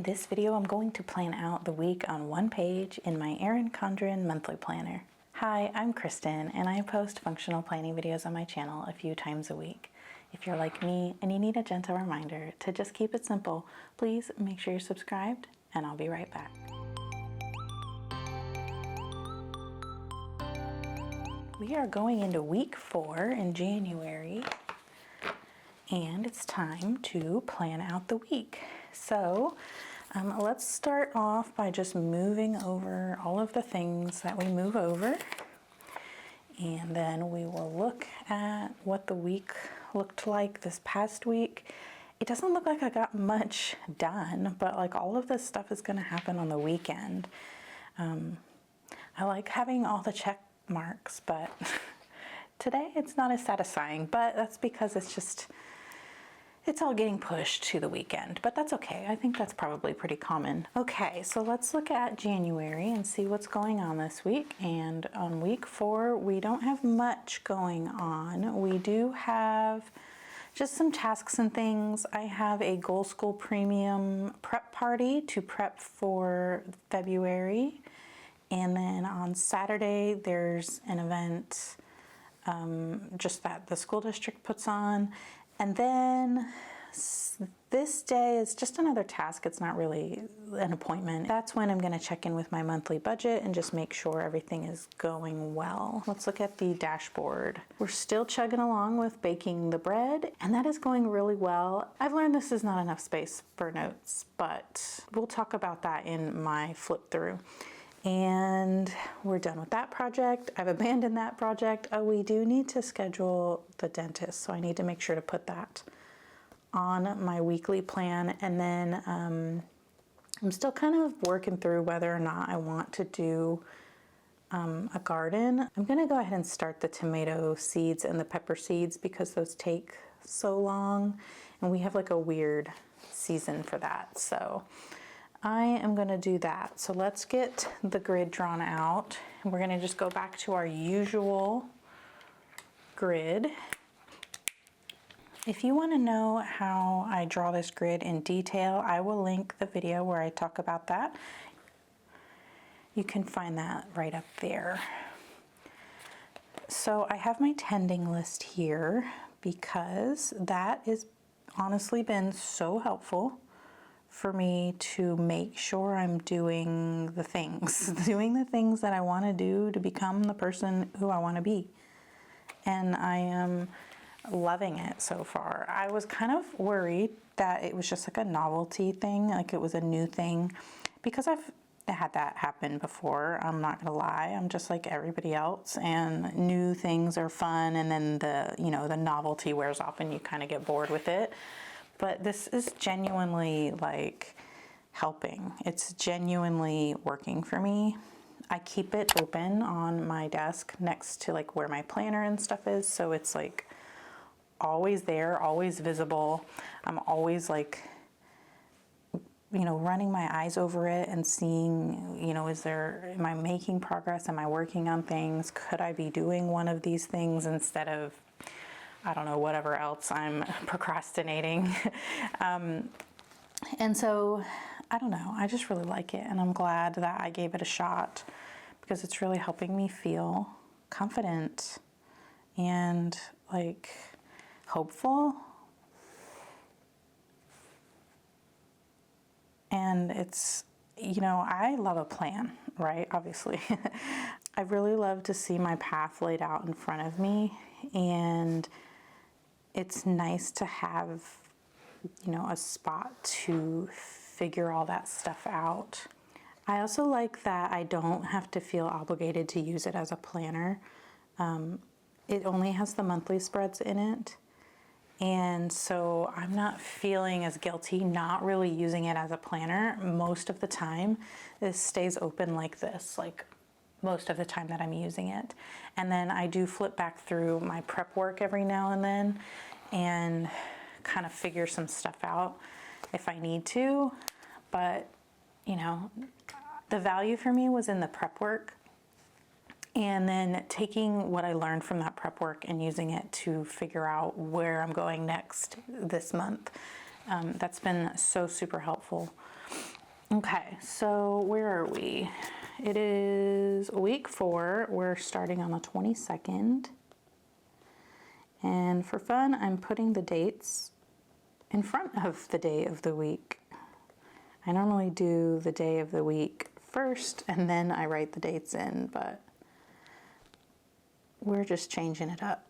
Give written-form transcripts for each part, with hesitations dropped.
In this video, I'm going to plan out the week on one page in my Erin Condren monthly planner. Hi, I'm Kristen, and I post functional planning videos on my channel a few times a week. If you're like me and you need a gentle reminder to just keep it simple, please make sure you're subscribed, and I'll be right back. We are going into week 4 in January, and it's time to plan out the week. So let's start off by just moving over all of the things that we move over, and then we will look at what the week looked like this past week. It doesn't look like I got much done, but like all of this stuff is going to happen on the weekend. I like having all the check marks, but today it's not as satisfying, but that's because it's all getting pushed to the weekend, but that's okay. I think that's probably pretty common. Okay, so let's look at January and see what's going on this week. And on week 4, we don't have much going on. We do have just some tasks and things. I have a Goal School Premium prep party to prep for February. And then on Saturday, there's an event just that the school district puts on. And then this day is just another task. It's not really an appointment. That's when I'm going to check in with my monthly budget and just make sure everything is going well. Let's look at the dashboard. We're still chugging along with baking the bread, and that is going really well. I've learned this is not enough space for notes, but we'll talk about that in my flip through. And we're done with that project. I've abandoned that project. Oh, we do need to schedule the dentist, so I need to make sure to put that on my weekly plan. And then I'm still kind of working through whether or not I want to do a garden. I'm gonna go ahead and start the tomato seeds and the pepper seeds because those take so long, and we have like a weird season for that. So I am going to do that. So let's get the grid drawn out. We're going to just go back to our usual grid. If you want to know how I draw this grid in detail, I will link the video where I talk about that. You can find that right up there. So I have my tending list here because that has honestly been so helpful for me to make sure I'm doing the things that I want to do to become the person who I want to be. And I am loving it so far. I was kind of worried that it was just like a novelty thing, like it was a new thing, because I've had that happen before. I'm not gonna lie, I'm just like everybody else, and new things are fun, and then the novelty wears off and you kind of get bored with it. But this is genuinely like helping. It's genuinely working for me. I keep it open on my desk next to like where my planner and stuff is. So it's like always there, always visible. I'm always like, running my eyes over it and seeing, am I making progress? Am I working on things? Could I be doing one of these things instead of, I don't know, whatever else I'm procrastinating. And so, I don't know, I just really like it, and I'm glad that I gave it a shot because it's really helping me feel confident and like hopeful. And it's, I love a plan, right? Obviously. I really love to see my path laid out in front of me, and it's nice to have, a spot to figure all that stuff out. I also like that I don't have to feel obligated to use it as a planner. It only has the monthly spreads in it. And so I'm not feeling as guilty not really using it as a planner. Most of the time, this stays open like this, like most of the time that I'm using it. And then I do flip back through my prep work every now and then and kind of figure some stuff out if I need to. But, the value for me was in the prep work, and then taking what I learned from that prep work and using it to figure out where I'm going next this month. That's been so super helpful. Okay, so where are we? It is week 4. We're starting on the 22nd. And for fun, I'm putting the dates in front of the day of the week. I normally do the day of the week first and then I write the dates in, but we're just changing it up.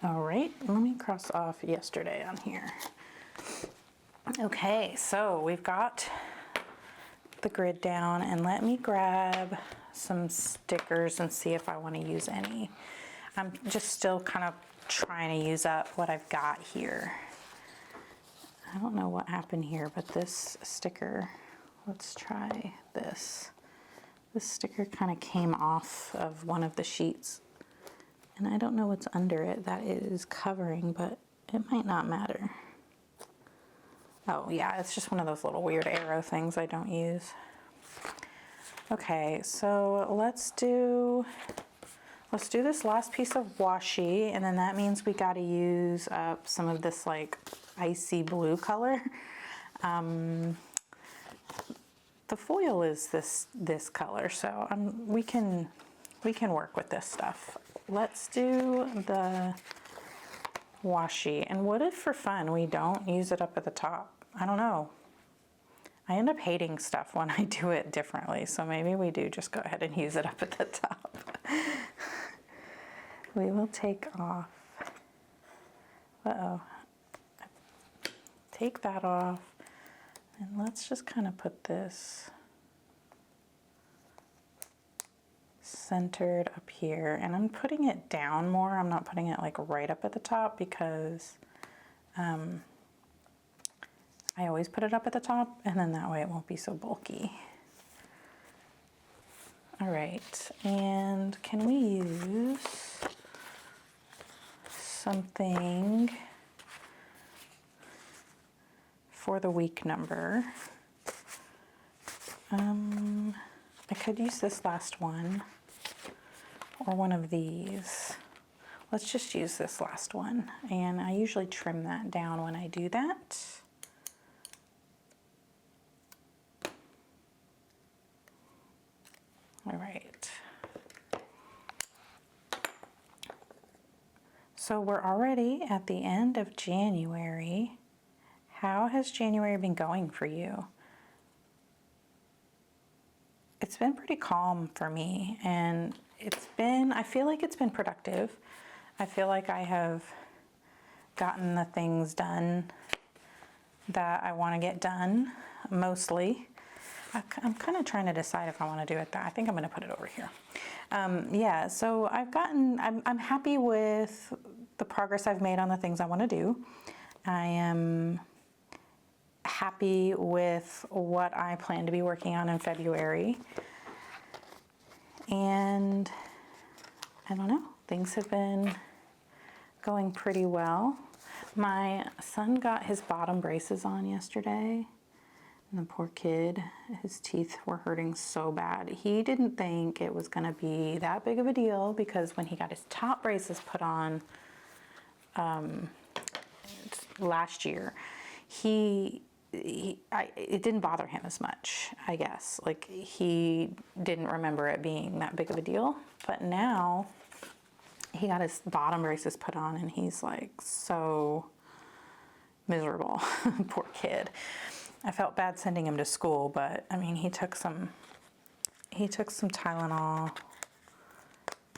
All right, let me cross off yesterday on here. Okay, so we've got the grid down, and let me grab some stickers and see if I want to use any. I'm just still kind of trying to use up what I've got here. I don't know what happened here, but this sticker, let's try this. This sticker kind of came off of one of the sheets, and I don't know what's under it that it is covering, but it might not matter. Oh yeah, it's just one of those little weird arrow things I don't use. Okay, so let's do this last piece of washi, and then that means we got to use up some of this like icy blue color. The foil is this color, so we can work with this stuff. Let's do the washi, and what if for fun we don't use it up at the top? I don't know. I end up hating stuff when I do it differently, so maybe we do just go ahead and use it up at the top. We will take off, take that off, and let's just kind of put this centered up here, and I'm putting it down more. I'm not putting it like right up at the top because I always put it up at the top, and then that way it won't be so bulky. All right, and can we use something for the week number? I could use this last one or one of these. Let's just use this last one, and I usually trim that down when I do that. All right. So we're already at the end of January. How has January been going for you? It's been pretty calm for me, and I feel like it's been productive. I feel like I have gotten the things done that I want to get done, mostly. I'm kind of trying to decide if I want to do it there. I think I'm going to put it over here. Yeah, so I'm happy with the progress I've made on the things I want to do. I am happy with what I plan to be working on in February. And I don't know, things have been going pretty well. My son got his bottom braces on yesterday. And the poor kid, his teeth were hurting so bad. He didn't think it was going to be that big of a deal because when he got his top braces put on last year, it didn't bother him as much, I guess. Like, he didn't remember it being that big of a deal. But now he got his bottom braces put on and he's like so miserable. Poor kid. I felt bad sending him to school, but I mean, he took some Tylenol.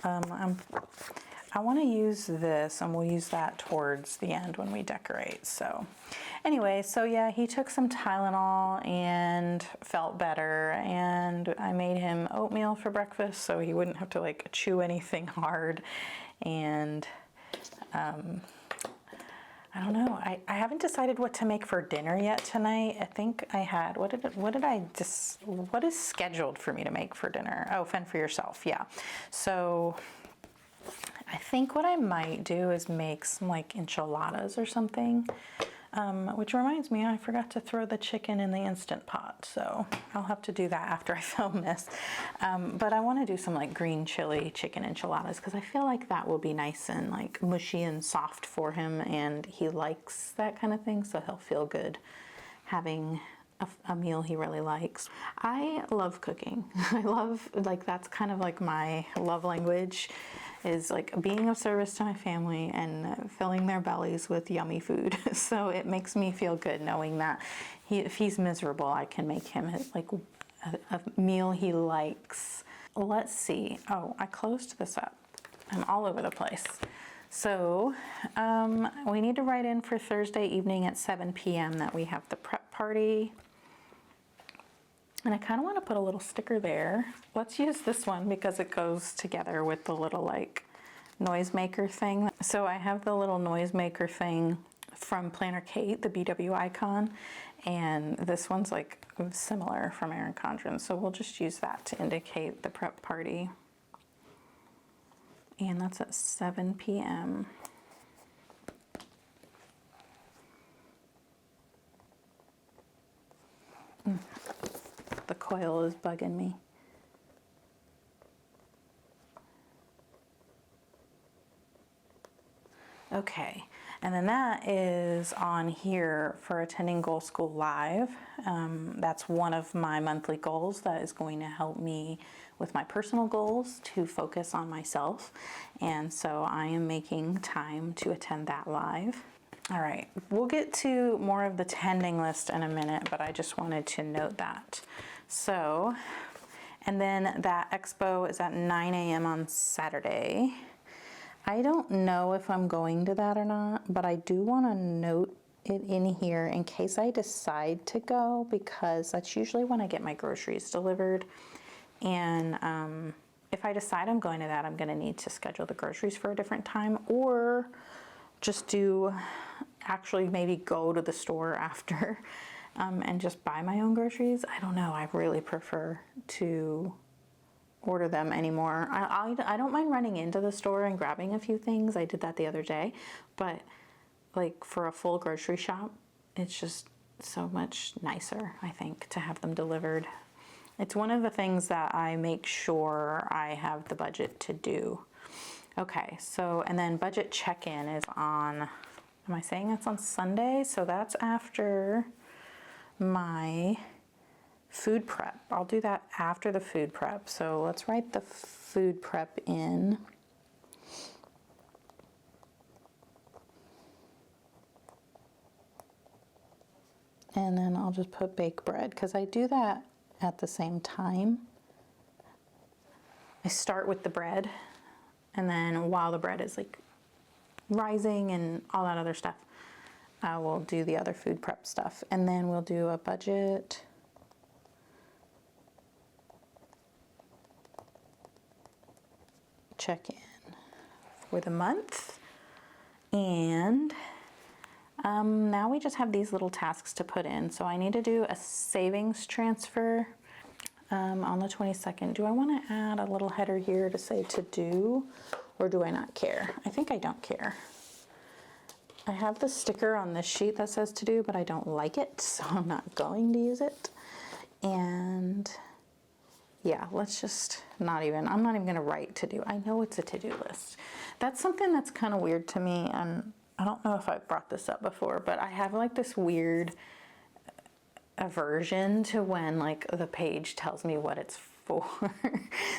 I want to use this, and we'll use that towards the end when we decorate. So anyway, so yeah, he took some Tylenol and felt better, and I made him oatmeal for breakfast so he wouldn't have to like chew anything hard. And I don't know. I haven't decided what to make for dinner yet tonight. I think I had, what is scheduled for me to make for dinner? Oh, fend for yourself. Yeah. So I think what I might do is make some like enchiladas or something. which reminds me, I forgot to throw the chicken in the Instant Pot, so I'll have to do that after I film this. But I want to do some like green chili chicken enchiladas because I feel like that will be nice and like mushy and soft for him, and he likes that kind of thing, so he'll feel good having a meal he really likes. I love cooking. I love, like, that's kind of like my love language, is like being of service to my family and filling their bellies with yummy food. So it makes me feel good knowing that if he's miserable, I can make him like a meal he likes. Let's see. Oh, I closed this up. I'm all over the place. So we need to write in for Thursday evening at 7 p.m. that we have the prep party. And I kind of want to put a little sticker there. Let's use this one because it goes together with the little like noisemaker thing. So I have the little noisemaker thing from Planner Kate, the BW icon, and this one's like similar from Erin Condren. So we'll just use that to indicate the prep party. And that's at 7 p.m. The coil is bugging me. Okay, and then that is on here for attending Goal School Live. That's one of my monthly goals that is going to help me with my personal goals to focus on myself. And so I am making time to attend that live. All right, we'll get to more of the attending list in a minute, but I just wanted to note that. So, and then that expo is at 9 a.m. on Saturday. I don't know if I'm going to that or not, but I do want to note it in here in case I decide to go, because that's usually when I get my groceries delivered. And if I decide I'm going to that, I'm going to need to schedule the groceries for a different time, or just actually maybe go to the store after and just buy my own groceries. I don't know. I really prefer to order them anymore. I don't mind running into the store and grabbing a few things. I did that the other day, but like for a full grocery shop, it's just so much nicer, I think, to have them delivered. It's one of the things that I make sure I have the budget to do. Okay, so, and then budget check-in is on, am I saying that's on Sunday? So that's after my food prep. I'll do that after the food prep. So let's write the food prep in. And then I'll just put bake bread because I do that at the same time. I start with the bread, and then while the bread is like rising and all that other stuff, I will do the other food prep stuff. And then we'll do a budget check-in for the month. And now we just have these little tasks to put in. So I need to do a savings transfer on the 22nd. Do I want to add a little header here to say to do, or do I not care? I think I don't care. I have the sticker on this sheet that says to do, but I don't like it, so I'm not going to use it. And yeah, let's just I'm not even going to write to do. I know it's a to-do list. That's something that's kind of weird to me, and I don't know if I've brought this up before, but I have like this weird aversion to when like the page tells me what it's for.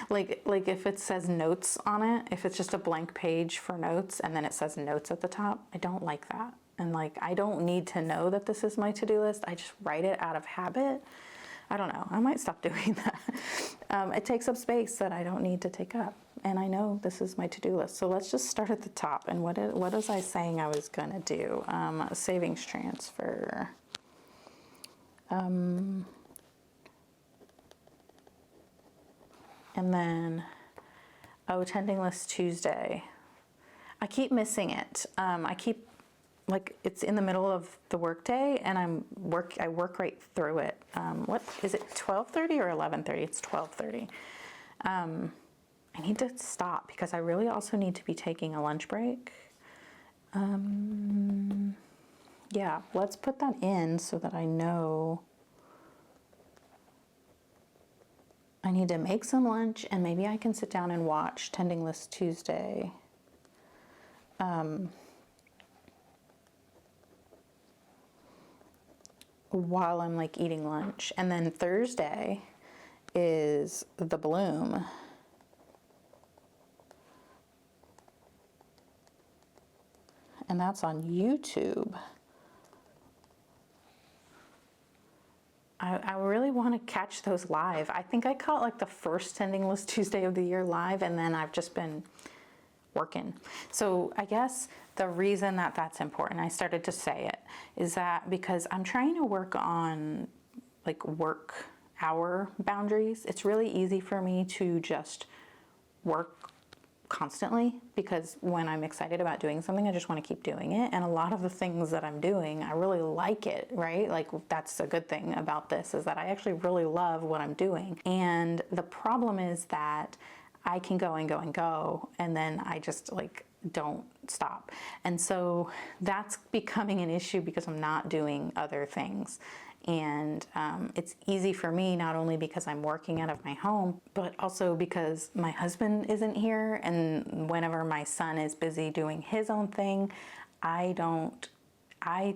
like if it says notes on it, if it's just a blank page for notes and then it says notes at the top, I don't like that. And like, I don't need to know that this is my to-do list. I just write it out of habit. I don't know. I might stop doing that. It takes up space that I don't need to take up. And I know this is my to-do list. So let's just start at the top. And what was I saying I was going to do? A savings transfer. And then, attending list Tuesday. I keep missing it. I keep, like, it's in the middle of the workday, and I work right through it. What is it, 12:30 or 11:30? It's 12:30. I need to stop because I really also need to be taking a lunch break. Yeah, let's put that in so that I know I need to make some lunch, and maybe I can sit down and watch Tending List Tuesday. While I'm like eating lunch. And then Thursday is the bloom. And that's on YouTube. I really want to catch those live. I think I caught like the first Tending List Tuesday of the year live, and then I've just been working. So I guess the reason that that's important, I started to say it, is that because I'm trying to work on like work hour boundaries. It's really easy for me to just work constantly, because when I'm excited about doing something, I just want to keep doing it. And a lot of the things that I'm doing, I really like it, right? Like that's a good thing about this, is that I actually really love what I'm doing. And the problem is that I can go and go and go, and then I just like don't stop. And so that's becoming an issue because I'm not doing other things. And it's easy for me, not only because I'm working out of my home, but also because my husband isn't here. And whenever my son is busy doing his own thing, I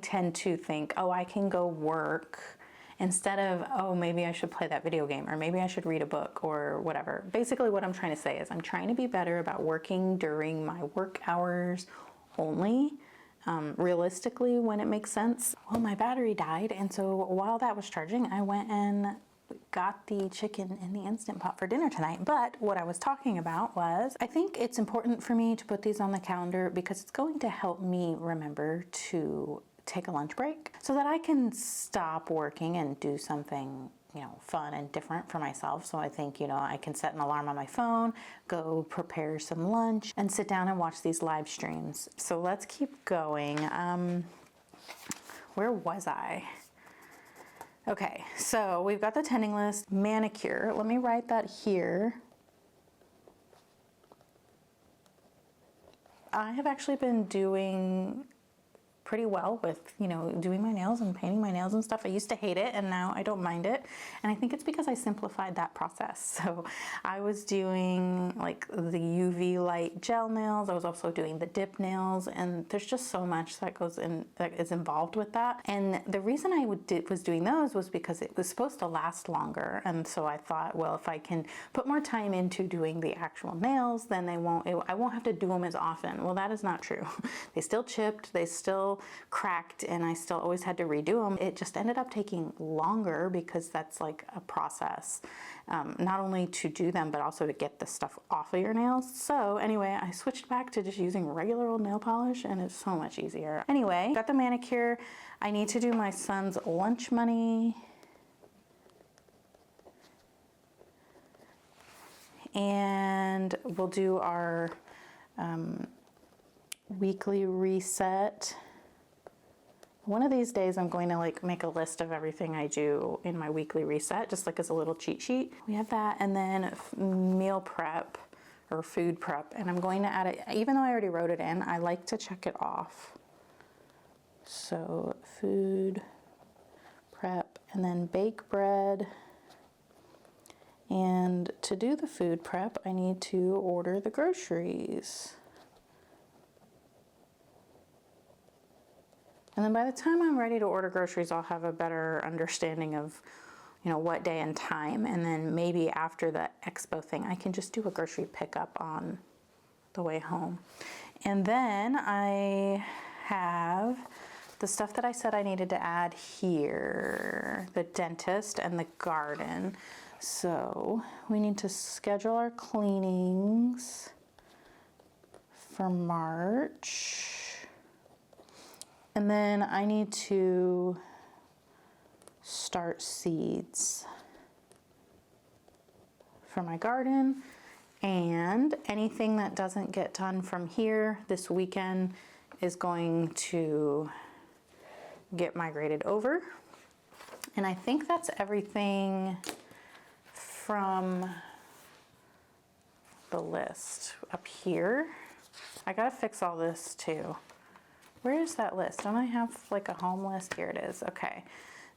tend to think, oh, I can go work, instead of, oh, maybe I should play that video game, or maybe I should read a book, or whatever. Basically what I'm trying to say is I'm trying to be better about working during my work hours only. Realistically, when it makes sense. Well, my battery died, and so while that was charging, I went and got the chicken in the Instant Pot for dinner tonight. But what I was talking about was, I think it's important for me to put these on the calendar because it's going to help me remember to take a lunch break so that I can stop working and do something, fun and different for myself. So I think, I can set an alarm on my phone, go prepare some lunch, and sit down and watch these live streams. So let's keep going. Where was I? Okay, so we've got the tending list, manicure. Let me write that here. I have actually been doing pretty well with, doing my nails and painting my nails and stuff. I used to hate it, and now I don't mind it. And I think it's because I simplified that process. So I was doing like the UV light gel nails. I was also doing the dip nails, and there's just so much that goes in, that is involved with that. And the reason I was doing those was because it was supposed to last longer. And so I thought, well, if I can put more time into doing the actual nails, then I won't have to do them as often. Well, that is not true. They still chipped, they still cracked, and I still always had to redo them. It just ended up taking longer because that's like a process, not only to do them, but also to get the stuff off of your nails. So anyway, I switched back to just using regular old nail polish, and it's so much easier. Anyway, got the manicure. I need to do my son's lunch money. And we'll do our weekly reset. One of these days I'm going to like make a list of everything I do in my weekly reset, just like as a little cheat sheet. We have that, and then meal prep or food prep, and I'm going to add it, even though I already wrote it in, I like to check it off. So food prep, and then bake bread. And to do the food prep, I need to order the groceries. And then by the time I'm ready to order groceries, I'll have a better understanding of, what day and time. And then maybe after the expo thing, I can just do a grocery pickup on the way home. And then I have the stuff that I said I needed to add here, the dentist and the garden. So we need to schedule our cleanings for March. And then I need to start seeds for my garden, and anything that doesn't get done from here this weekend is going to get migrated over. And I think that's everything from the list up here. I gotta fix all this too. Where is that list? Don't I have like a home list? Here it is. Okay.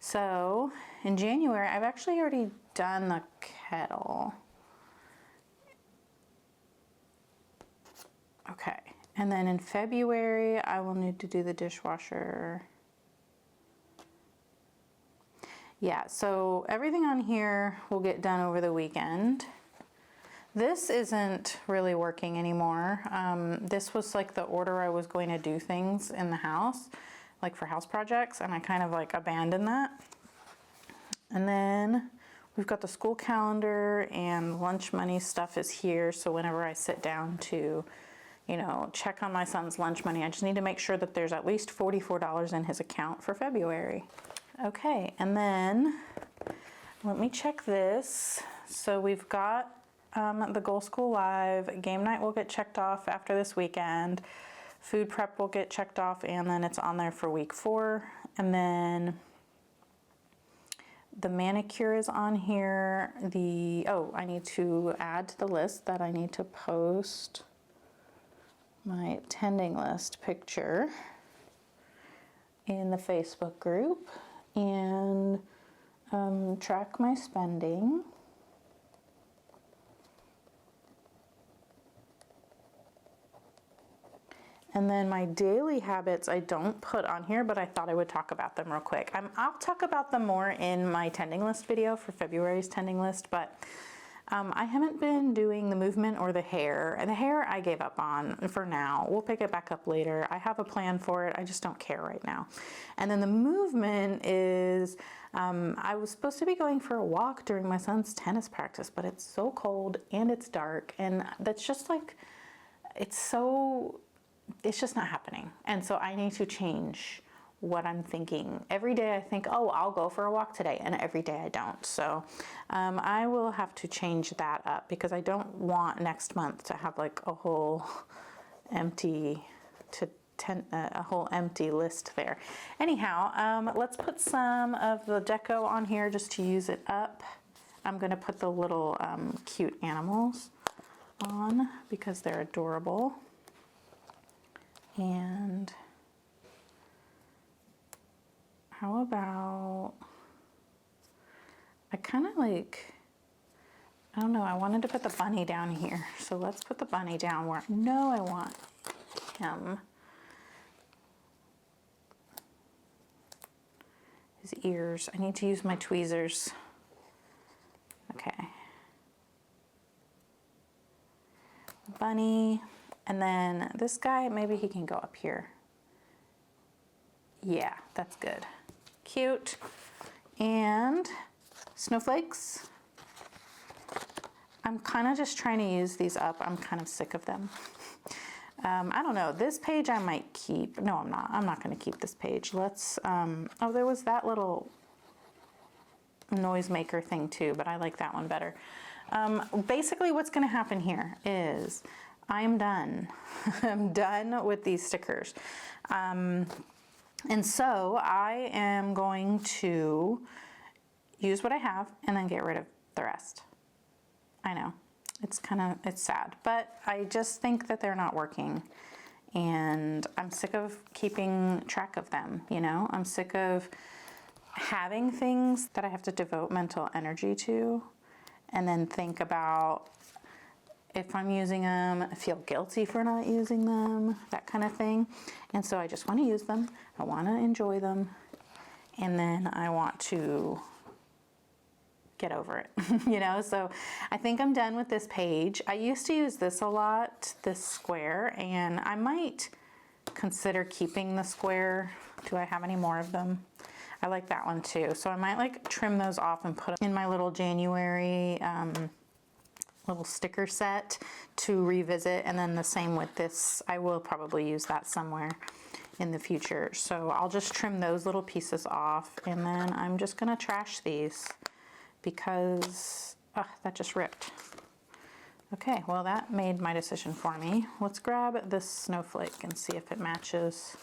So in January, I've actually already done the kettle. Okay. And then in February, I will need to do the dishwasher. Yeah, so everything on here will get done over the weekend. This isn't really working anymore. This was like the order I was going to do things in the house, like for house projects, and I kind of like abandoned that. And then we've got the school calendar, and lunch money stuff is here. So whenever I sit down to, you know, check on my son's lunch money, I just need to make sure that there's at least $44 in his account for February. Okay, and then let me check this. So we've got the Goal School Live. Game night will get checked off after this weekend. Food prep will get checked off, and then it's on there for week 4. And then the manicure is on here. I need to add to the list that I need to post my attending list picture in the Facebook group and track my spending. And then my daily habits I don't put on here, but I thought I would talk about them real quick. I'll talk about them more in my tending list video for February's tending list, but I haven't been doing the movement or the hair. And the hair I gave up on for now. We'll pick it back up later. I have a plan for it. I just don't care right now. And then the movement is, I was supposed to be going for a walk during my son's tennis practice, but it's so cold and it's dark. And that's just like, it's just not happening. And so I need to change what I'm thinking. Every day I think, oh, I'll go for a walk today, and every day I don't. So I will have to change that up, because I don't want next month to have like a whole empty list there. Anyhow, let's put some of the deco on here just to use it up. I'm going to put the little cute animals on because they're adorable. And how about, I kind of like, I don't know, I wanted to put the bunny down here. So let's put the bunny down where I know I want him. His ears, I need to use my tweezers. Okay. Bunny. And then this guy, maybe he can go up here. Yeah, that's good. Cute. And snowflakes. I'm kind of just trying to use these up. I'm kind of sick of them. I don't know. This page I might keep. No, I'm not. I'm not going to keep this page. Let's, oh, there was that little noisemaker thing too, but I like that one better. Basically what's going to happen here is I'm done. I'm done with these stickers. And so I am going to use what I have and then get rid of the rest. I know, it's sad, but I just think that they're not working, and I'm sick of keeping track of them, you know? I'm sick of having things that I have to devote mental energy to and then think about if I'm using them, I feel guilty for not using them, that kind of thing. And so I just want to use them. I want to enjoy them. And then I want to get over it, you know? So I think I'm done with this page. I used to use this a lot, this square, and I might consider keeping the square. Do I have any more of them? I like that one too. So I might like trim those off and put them in my little January little sticker set to revisit. And then the same with this. I will probably use that somewhere in the future. So I'll just trim those little pieces off, and then I'm just gonna trash these because that just ripped. Okay, well that made my decision for me. Let's grab this snowflake and see if it matches.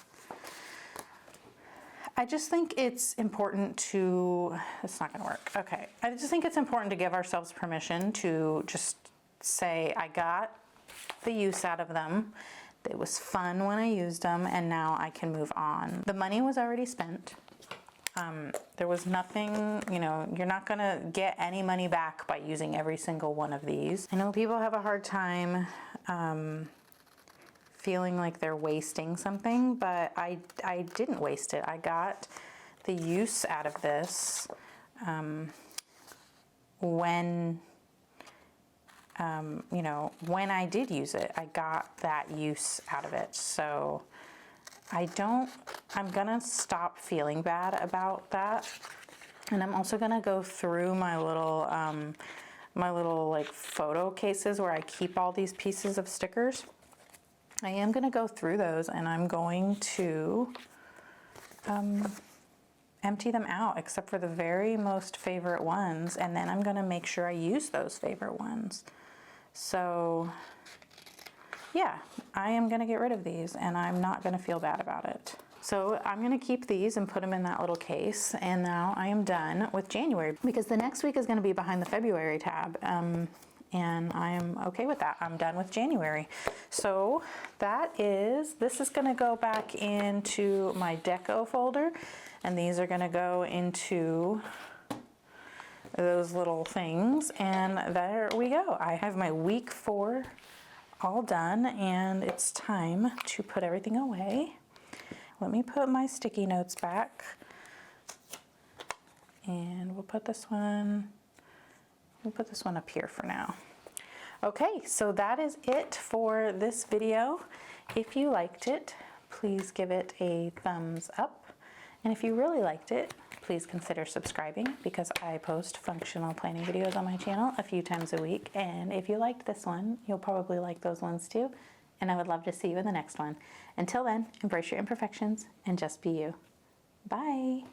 I just think it's important to, it's not gonna work. Okay, I just think it's important to give ourselves permission to just say, I got the use out of them. It was fun when I used them, and now I can move on. The money was already spent. There was nothing, you know, you're not gonna get any money back by using every single one of these. I know people have a hard time feeling like they're wasting something, but I didn't waste it. I got the use out of this when you know, when I did use it, I got that use out of it. So I'm gonna stop feeling bad about that. And I'm also gonna go through my little like photo cases where I keep all these pieces of stickers. I am gonna go through those, and I'm going to empty them out except for the very most favorite ones, and then I'm gonna make sure I use those favorite ones. So yeah, I am gonna get rid of these, and I'm not gonna feel bad about it. So I'm gonna keep these and put them in that little case, and now I am done with January, because the next week is gonna be behind the February tab, and I am okay with that. I'm done with January. So this is gonna go back into my deco folder, and these are gonna go into those little things, and there we go. I have my week 4 all done, and it's time to put everything away. Let me put my sticky notes back, and we'll put this one up here for now. Okay, so that is it for this video. If you liked it, please give it a thumbs up. And if you really liked it, please consider subscribing, because I post functional planning videos on my channel a few times a week. And if you liked this one, you'll probably like those ones too. And I would love to see you in the next one. Until then, embrace your imperfections and just be you. Bye.